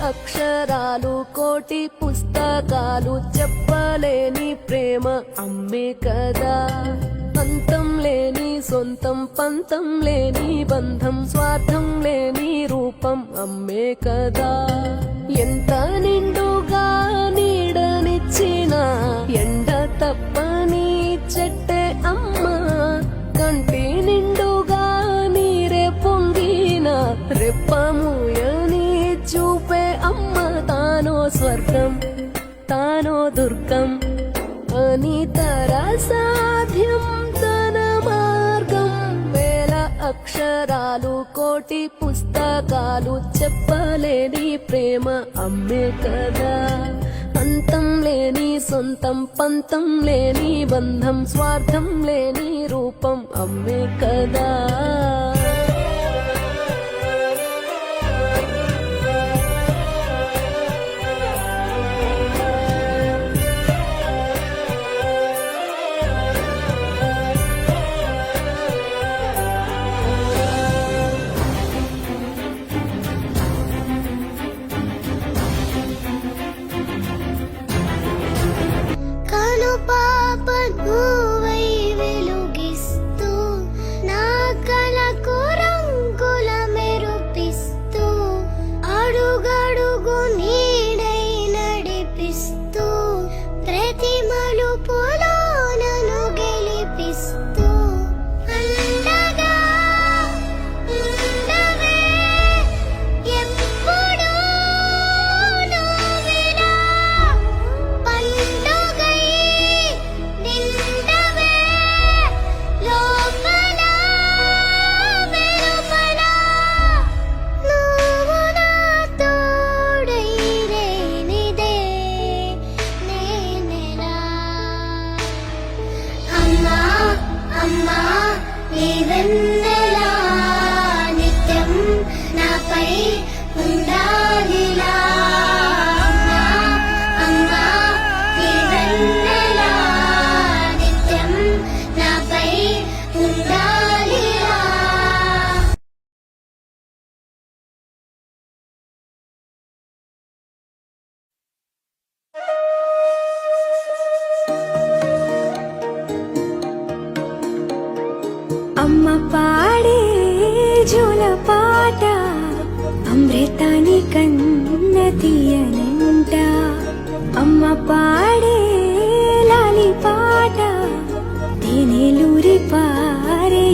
అక్షరాలు కోటి పుస్తకాలు చెప్పలేని ప్రేమ అమ్మే కదా. అంతం లేని సొంతం పంతం లేని బంధం స్వార్థం లేని రూపం అమ్మే కదా. ఎంత నిండుగా నీడనిచ్చిన ఎండ తప్పని చెట్టే అమ్మ. కంటి నిండుగా నీరే పొంగిన రెప్పముయని చూపే అమ్మ. తానో స్వర్గం తానో దుర్గం అని సాధ్యం తన మార్గం. వేల అక్షరాలు కోటి పుస్తకాలు చెప్పలేని ప్రేమ అమ్మే కదా. అంతం లేని సొంతం పంతం లేని బంధం స్వార్థం లేని రూపం అమ్మే కదా. నిత్యం నాపై ఉండాలిలా. అమ్మా నీ వెన్నెలా నిత్యం నాపై ఉండాలిలా. అమ్మ పాడే జోల పాట అమృతాని కన్న తీయనంట. అమ్మ పాడే లాలి పాట తేనెలూరి పారే